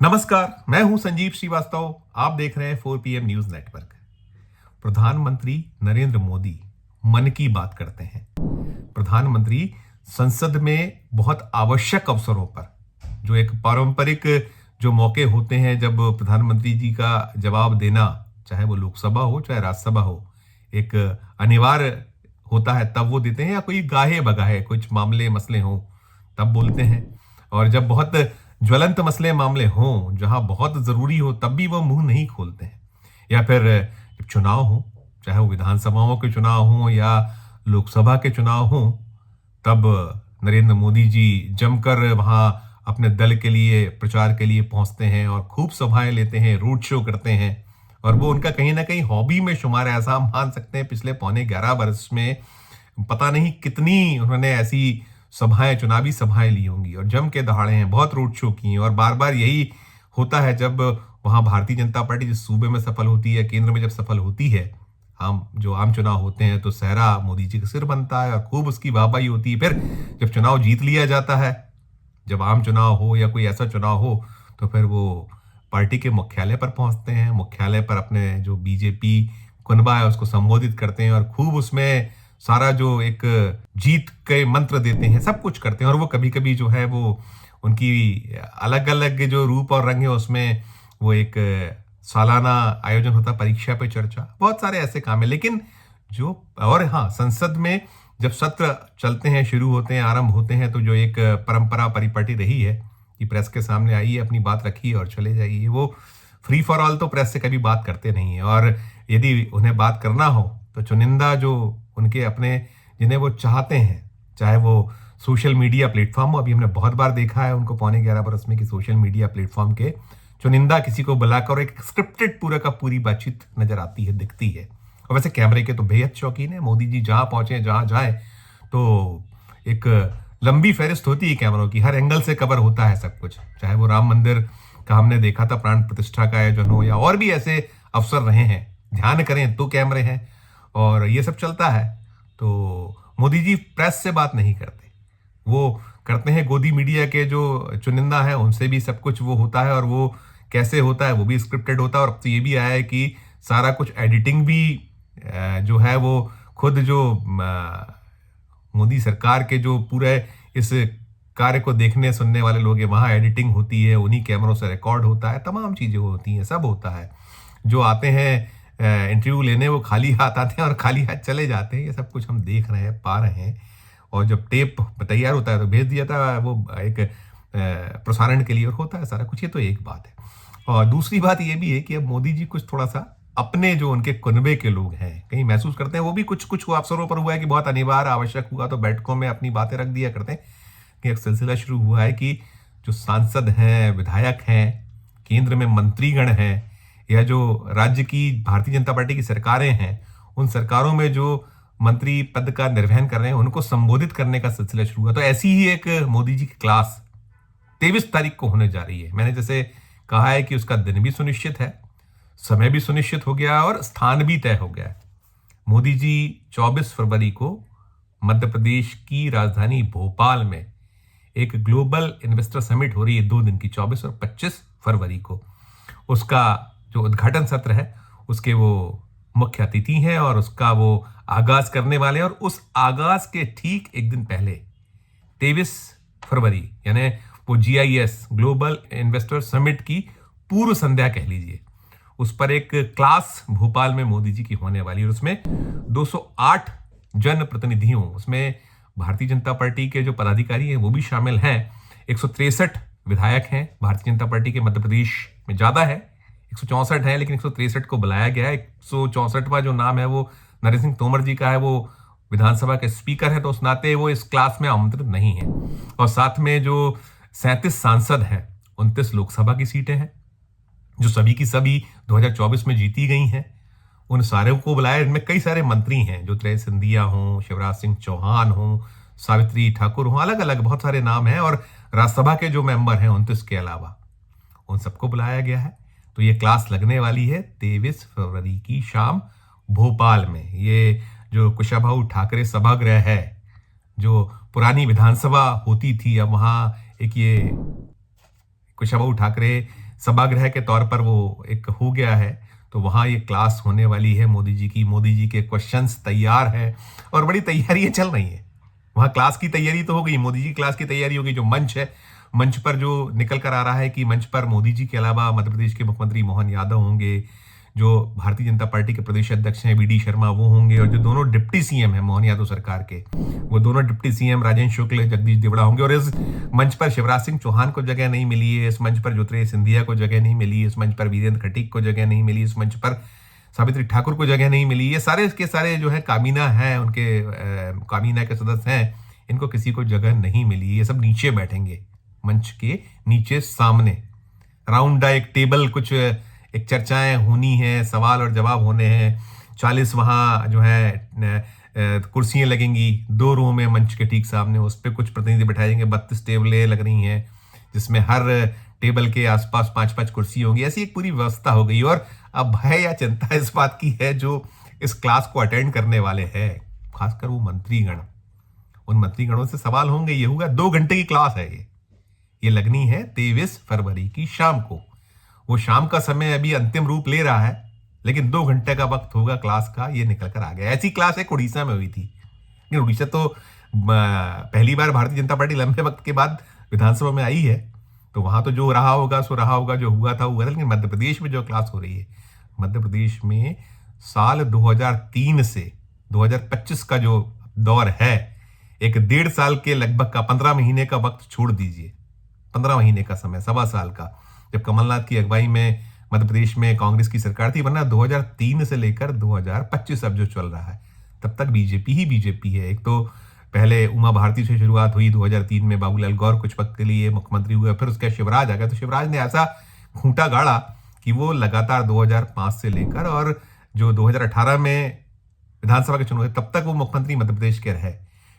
नमस्कार, मैं हूं संजीव श्रीवास्तव। आप देख रहे हैं 4 PM न्यूज नेटवर्क। प्रधानमंत्री नरेंद्र मोदी मन की बात करते हैं। प्रधानमंत्री संसद में बहुत आवश्यक अवसरों पर, जो एक पारंपरिक जो मौके होते हैं जब प्रधानमंत्री जी का जवाब देना, चाहे वो लोकसभा हो चाहे राज्यसभा हो, एक अनिवार्य होता है, तब वो देते हैं, या कोई गाहे बगाहे कुछ मामले मसले हों तब बोलते हैं। और जब बहुत ज्वलंत मसले मामले हों, जहां बहुत जरूरी हो, तब भी वो मुंह नहीं खोलते हैं। या फिर जब चुनाव हो, चाहे वो विधानसभाओं के चुनाव हों या लोकसभा के चुनाव हों, तब नरेंद्र मोदी जी जमकर वहां अपने दल के लिए प्रचार के लिए पहुंचते हैं और खूब सभाएं लेते हैं, रोड शो करते हैं। और वो उनका कहीं ना कहीं हॉबी में शुमार है, ऐसा हम मान सकते हैं। पिछले पौने 11 वर्ष में पता नहीं कितनी उन्होंने ऐसी सभाएं, चुनावी सभाएं ली होंगी और जम के दहाड़े हैं, बहुत रोड शो किए हैं। और बार बार यही होता है जब वहां भारतीय जनता पार्टी जिस सूबे में सफल होती है, केंद्र में जब सफल होती है, आम चुनाव होते हैं, तो सहरा मोदी जी का सिर बनता है और खूब उसकी वाहवाही होती है। फिर जब चुनाव जीत लिया जाता है, जब आम चुनाव हो या कोई ऐसा चुनाव हो, तो फिर वो पार्टी के मुख्यालय पर पहुंचते हैं, मुख्यालय पर अपने जो बीजेपी कुनबा है उसको संबोधित करते हैं और खूब उसमें सारा जो एक जीत के मंत्र देते हैं, सब कुछ करते हैं। और वो कभी कभी जो है वो उनकी अलग अलग जो रूप और रंग है, उसमें वो एक सालाना आयोजन होता, परीक्षा पे चर्चा, बहुत सारे ऐसे काम है। लेकिन जो, और हाँ, संसद में जब सत्र चलते हैं, शुरू होते हैं, आरंभ होते हैं, तो जो एक परंपरा परिपाटी रही है कि प्रेस के सामने आइए, अपनी बात रखिए और चले जाइए। वो फ्री फॉर ऑल तो प्रेस से कभी बात करते नहीं है। और यदि उन्हें बात करना हो तो चुनिंदा जो उनके अपने, जिन्हें वो चाहते हैं, चाहे वो सोशल मीडिया प्लेटफॉर्म हो, अभी हमने बहुत बार देखा है उनको पौने 11 बरस में कि सोशल मीडिया प्लेटफॉर्म के चुनिंदा किसी को बुलाकर एक स्क्रिप्टेड पूरा का पूरी बातचीत नजर आती है, दिखती है। और वैसे कैमरे के तो बेहद शौकीन है मोदी जी, जहां पहुंचे, जहां जाए, तो एक लंबी फहरिस्त होती है कैमरों की, हर एंगल से कवर होता है सब कुछ। चाहे वो राम मंदिर का हमने देखा था, प्राण प्रतिष्ठा का आयोजन हो, या और भी ऐसे अवसर रहे हैं, ध्यान करें तो कैमरे हैं और ये सब चलता है। तो मोदी जी प्रेस से बात नहीं करते, वो करते हैं गोदी मीडिया के जो चुनिंदा है उनसे भी सब कुछ वो होता है। और वो कैसे होता है, वो भी स्क्रिप्टेड होता है। और अब तो ये भी आया है कि सारा कुछ एडिटिंग भी जो है वो खुद जो मोदी सरकार के जो पूरे इस कार्य को देखने सुनने वाले लोग हैं, वहाँ एडिटिंग होती है, उन्हीं कैमरों से रिकॉर्ड होता है, तमाम चीज़ें होती हैं, सब होता है। जो आते हैं इंटरव्यू लेने, वो खाली हाथ आते हैं और खाली हाथ चले जाते हैं। ये सब कुछ हम देख रहे हैं, पा रहे हैं। और जब टेप तैयार होता है तो भेज दिया था वो एक प्रसारण के लिए, और होता है सारा कुछ। ये तो एक बात है। और दूसरी बात ये भी है कि अब मोदी जी कुछ थोड़ा सा अपने जो उनके कुनबे के लोग हैं कहीं महसूस करते हैं, वो भी कुछ कुछ अवसरों पर हुआ है कि बहुत अनिवार्य आवश्यक हुआ तो बैठकों में अपनी बातें रख दिया करते हैं। कि एक सिलसिला शुरू हुआ है कि जो सांसद हैं, विधायक हैं, केंद्र में मंत्रीगण हैं, या जो राज्य की भारतीय जनता पार्टी की सरकारें हैं, उन सरकारों में जो मंत्री पद का निर्वहन कर रहे हैं, उनको संबोधित करने का सिलसिला शुरू हुआ। तो ऐसी ही एक मोदी जी की क्लास 23 तारीख को होने जा रही है। मैंने जैसे कहा है कि उसका दिन भी सुनिश्चित है, समय भी सुनिश्चित हो गया और स्थान भी तय हो गया है। मोदी जी 24 फरवरी को मध्य प्रदेश की राजधानी भोपाल में एक ग्लोबल इन्वेस्टर समिट हो रही है, 2 दिन की, 24 और 25 फरवरी को। उसका जो उद्घाटन सत्र है, उसके वो मुख्य अतिथि हैं और उसका वो आगाज करने वाले हैं। और उस आगाज के ठीक एक दिन पहले 23 फरवरी, यानी वो GIS ग्लोबल इन्वेस्टर समिट की पूर्व संध्या कह लीजिए, उस पर एक क्लास भोपाल में मोदी जी की होने वाली है। और उसमें 208 जन प्रतिनिधियों, उसमें भारतीय जनता पार्टी के जो पदाधिकारी हैं वो भी शामिल हैं। 163 विधायक हैं भारतीय जनता पार्टी के, मध्य प्रदेश में ज्यादा है, 164 है, लेकिन 163 को बुलाया गया है। 164वां जो नाम है वो नरेंद्र सिंह तोमर जी का है, वो विधानसभा के स्पीकर है, तो उस नाते वो इस क्लास में आमंत्रित नहीं है। और साथ में जो 37 सांसद हैं, 29 लोकसभा की सीटें हैं, जो सभी की सभी 2024 में जीती गई हैं, उन सारे को बुलाया। इनमें कई सारे मंत्री हैं, ज्योतिरादित्य सिंधिया हों, शिवराज सिंह चौहान हों, सावित्री ठाकुर हों, अलग अलग बहुत सारे नाम हैं। और राज्यसभा के जो मेंबर हैं 29 के अलावा, उन सबको बुलाया गया है। तो ये क्लास लगने वाली है 23 फरवरी की शाम भोपाल में। ये जो कुशाभाऊ ठाकरे सभागृह है, जो पुरानी विधानसभा होती थी, अब वहाँ एक ये कुशाभाऊ ठाकरे सभागृह के तौर पर वो एक हो गया है। तो वहाँ ये क्लास होने वाली है मोदी जी की, मोदी जी के क्वेश्चंस तैयार हैं और बड़ी तैयारियां चल रही हैं। वहाँ क्लास की तैयारी तो हो गई, मोदी जी क्लास की तैयारी हो गई। जो मंच है, मंच पर जो निकल कर आ रहा है कि मंच पर मोदी जी के अलावा मध्य प्रदेश के मुख्यमंत्री मोहन यादव होंगे, जो भारतीय जनता पार्टी के प्रदेश अध्यक्ष हैं वी.डी. शर्मा वो होंगे, और जो दोनों डिप्टी सीएम हैं मोहन यादव सरकार के, वो दोनों डिप्टी सीएम राजेंद्र शुक्ल, जगदीश देवड़ा होंगे। और इस मंच पर शिवराज सिंह चौहान को जगह नहीं मिली है, इस मंच पर ज्योतिरादित्य सिंधिया को जगह नहीं मिली, इस मंच पर वीरेंद्र खटीक को जगह नहीं मिली, इस मंच पर सावित्री ठाकुर को जगह नहीं मिली। ये सारे के सारे जो है काबीना है, उनके काबीना के सदस्य हैं, इनको किसी को जगह नहीं मिली। ये सब नीचे बैठेंगे, मंच के नीचे सामने राउंड एक टेबल, कुछ एक चर्चाएं होनी है, सवाल और जवाब होने हैं। 40 वहाँ जो है कुर्सियां लगेंगी 2 रो में मंच के ठीक सामने, उस पर कुछ प्रतिनिधि बैठाए जाएंगे। 32 टेबलें लग रही हैं जिसमें हर टेबल के आसपास 5-5 कुर्सी होंगी। ऐसी एक पूरी व्यवस्था हो गई। और अब भय या चिंता इस बात की है जो इस क्लास को अटेंड करने वाले हैं, खासकर वो मंत्रीगण। उन मंत्रीगणों से सवाल होंगे। ये होगा 2 घंटे की क्लास है। ये लगनी है 23 फरवरी की शाम को। वो शाम का समय अभी अंतिम रूप ले रहा है, लेकिन 2 घंटे का वक्त होगा क्लास का। ये निकल कर आ गया। ऐसी क्लास एक उड़ीसा में हुई थी, लेकिन उड़ीसा तो पहली बार भारतीय जनता पार्टी लंबे वक्त के बाद विधानसभा में आई है, तो वहां तो जो रहा होगा सो रहा होगा, जो हुआ था हुआ था। लेकिन मध्य प्रदेश में जो क्लास हो रही है, मध्य प्रदेश में साल 2003 से 2025 का जो दौर है, एक 1.5 साल के लगभग का 15 महीने का वक्त छोड़ दीजिए, 15 महीने का समय, 1.25 साल का, जब कमलनाथ की अगुवाई में मध्य प्रदेश में कांग्रेस की सरकार थी। वरना 2003 से लेकर 2025 अब जो चल रहा है, तब तक बीजेपी ही बीजेपी है। एक तो पहले उमा भारती से शुरुआत हुई 2003 में, बाबूलाल गौर कुछ वक्त के लिए मुख्यमंत्री हुए, फिर उसके शिवराज आ गया। तो शिवराज ने ऐसा खूंटा गाड़ा कि वो लगातार 2005 से लेकर और जो 2018 में विधानसभा के चुनाव, तब तक वो मुख्यमंत्री मध्य प्रदेश के रहे।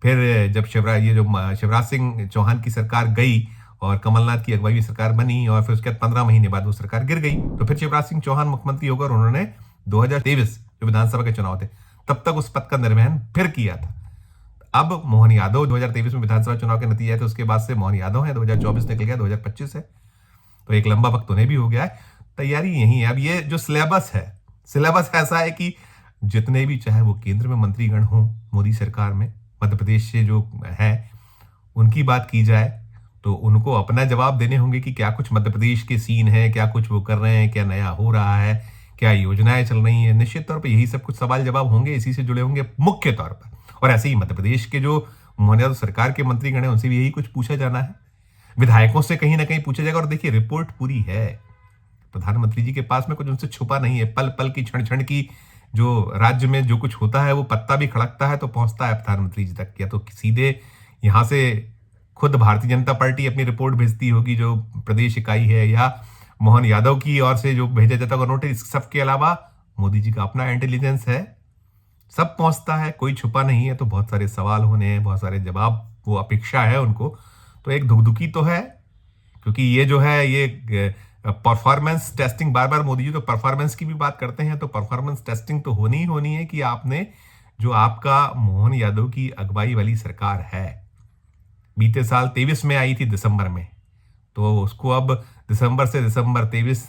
फिर जब शिवराज सिंह चौहान की सरकार गई और कमलनाथ की अगुवाई सरकार बनी, और फिर उसके बाद 15 महीने बाद वो सरकार गिर गई, तो फिर शिवराज सिंह चौहान मुख्यमंत्री होकर उन्होंने 2023 जो विधानसभा के चुनाव थे, तब तक उस पद का निर्वहन फिर किया था। अब मोहन यादव 2023 में विधानसभा चुनाव के नतीजे आए, तो उसके बाद से मोहन यादव है, 2024 निकल गया, 2025 है, तो एक लंबा वक्त उन्हें भी हो गया है। तैयारी यही है। अब ये जो सिलेबस है, सिलेबस ऐसा है कि जितने भी, चाहे वो केंद्र में मंत्रीगण हो मोदी सरकार में, मध्य प्रदेश से जो है उनकी बात की जाए तो उनको अपना जवाब देने होंगे कि क्या कुछ मध्य प्रदेश के सीन है, क्या कुछ वो कर रहे हैं, क्या नया हो रहा है, क्या योजनाएं चल रही हैं। निश्चित तौर पर यही सब कुछ सवाल जवाब होंगे, इसी से जुड़े होंगे मुख्य तौर पर। और ऐसे ही मध्य प्रदेश के जो मोहन यादव सरकार के मंत्रीगण हैं, उनसे भी यही कुछ पूछा जाना है, विधायकों से कहीं ना कहीं पूछा जाएगा। और देखिए, रिपोर्ट पूरी है, प्रधानमंत्री जी के पास में कुछ उनसे छुपा नहीं है। पल पल की, क्षण क्षण की, जो राज्य में जो कुछ होता है, वो पत्ता भी खड़कता है तो पहुंचता है प्रधानमंत्री जी तक। या तो सीधे यहां से खुद भारतीय जनता पार्टी अपनी रिपोर्ट भेजती होगी, जो प्रदेश इकाई है, या मोहन यादव की ओर से जो भेजा जाता होगा नोटिस। सबके अलावा मोदी जी का अपना इंटेलिजेंस है, सब पहुंचता है, कोई छुपा नहीं है। तो बहुत सारे सवाल होने हैं, बहुत सारे जवाब, वो अपेक्षा है उनको। तो एक धुकधुकी तो है, क्योंकि ये जो है ये परफॉर्मेंस टेस्टिंग, बार बार मोदी जी तो परफॉर्मेंस की भी बात करते हैं, तो परफॉर्मेंस टेस्टिंग तो होनी ही होनी है कि आपने जो आपका मोहन यादव की अगुवाई वाली सरकार है, बीते साल 23 में आई थी दिसंबर में, तो उसको अब दिसंबर से दिसंबर 24,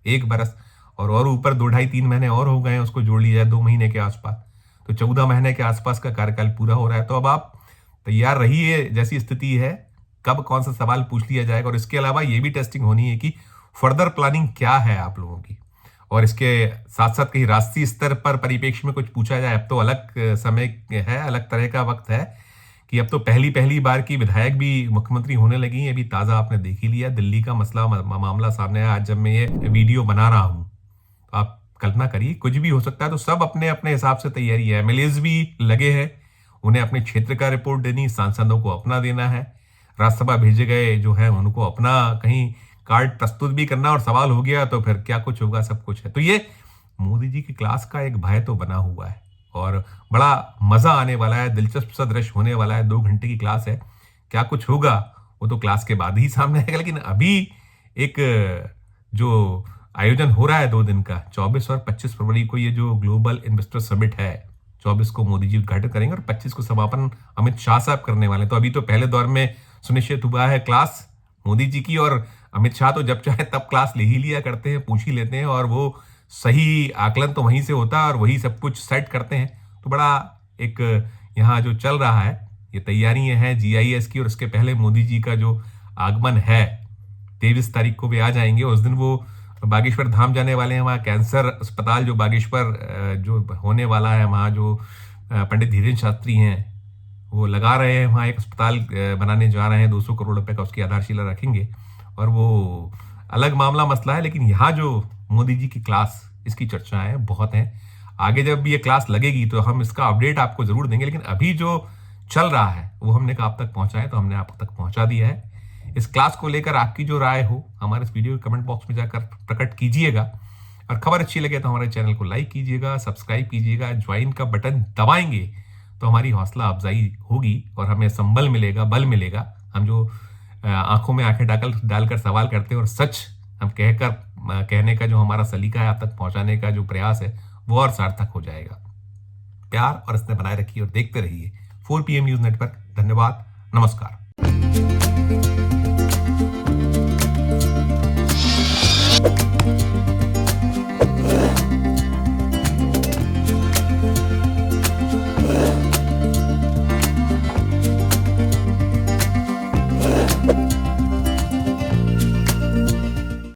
1 बरस और ऊपर 2-2.5-3 महीने और हो गए हैं, उसको जोड़ लिया जाए 2 महीने के आसपास, तो 14 महीने के आसपास का कार्यकाल पूरा हो रहा है। तो अब आप तैयार रहिए, जैसी स्थिति है, कब कौन सा सवाल पूछ लिया जाएगा। और इसके अलावा ये भी टेस्टिंग होनी है कि फर्दर प्लानिंग क्या है आप लोगों की, और इसके साथ साथ कहीं राष्ट्रीय स्तर पर परिप्रेक्ष्य में कुछ पूछा जाए। अब तो अलग समय है, अलग तरह का वक्त है कि अब तो पहली बार की विधायक भी मुख्यमंत्री होने लगी हैं। अभी ताजा आपने देख ही लिया, दिल्ली का मामला सामने आया। आज जब मैं ये वीडियो बना रहा हूं, तो आप कल्पना करिए, कुछ भी हो सकता है। तो सब अपने अपने हिसाब से तैयारी है। एमएलएज भी लगे हैं, उन्हें अपने क्षेत्र का रिपोर्ट देनी, सांसदों को अपना देना है, राज्यसभा भेजे गए जो है उनको अपना कहीं कार्ड प्रस्तुत भी करना, और सवाल हो गया तो फिर क्या कुछ होगा, सब कुछ है। तो ये मोदी जी की क्लास का एक भय तो बना हुआ है, और बड़ा मजा आने वाला है, दिलचस्प सा दृश्य होने वाला है। 2 घंटे की क्लास है, क्या कुछ होगा वो तो क्लास के बाद ही सामने आएगा। लेकिन अभी एक जो आयोजन हो रहा है 2 दिन का, 24 और 25 फरवरी को ये जो ग्लोबल इन्वेस्टर समिट है, 24 को मोदी जी उद्घाटन करेंगे और 25 को समापन अमित शाह साहब करने वाले हैं। तो अभी तो पहले दौर में सुनिश्चित हुआ है क्लास, मोदी जी की। और अमित शाह तो जब चाहे तब क्लास ले ही लिया करते हैं, पूछ ही लेते हैं, और वो सही आकलन तो वहीं से होता है और वही सब कुछ सेट करते हैं। तो बड़ा एक यहाँ जो चल रहा है, ये तैयारियां हैं GIS की, और उसके पहले मोदी जी का जो आगमन है 23 तारीख को वे आ जाएंगे। उस दिन वो बागेश्वर धाम जाने वाले हैं। वहाँ कैंसर अस्पताल जो बागेश्वर जो होने वाला है, वहाँ जो पंडित धीरेन्द्र शास्त्री हैं वो लगा रहे हैं, वहाँ एक अस्पताल बनाने जा रहे हैं, 200 करोड़ रुपए का उसकी आधारशिला रखेंगे। और वो अलग मामला मसला है, लेकिन यहाँ जो मोदी जी की क्लास, इसकी चर्चाएं बहुत हैं। आगे जब ये क्लास लगेगी तो हम इसका अपडेट आपको जरूर देंगे, लेकिन अभी जो चल रहा है वो हमने कहा आप तक पहुंचाए, तो हमने आप तक पहुंचा दिया है। इस क्लास को लेकर आपकी जो राय हो हमारे इस वीडियो के कमेंट बॉक्स में जाकर प्रकट कीजिएगा, और खबर अच्छी लगे तो हमारे चैनल को लाइक कीजिएगा, सब्सक्राइब कीजिएगा, ज्वाइन का बटन दबाएंगे तो हमारी हौसला अफजाई होगी और हमें संबल मिलेगा, बल मिलेगा। हम जो आंखों में आंखें डालकर सवाल करते हैं और सच हम कहने का जो हमारा सलीका है आप तक पहुंचाने का जो प्रयास है वो और सार्थक हो जाएगा। प्यार और स्नेह बनाए रखिए और देखते रहिए 4PM न्यूज नेटवर्क। धन्यवाद, नमस्कार।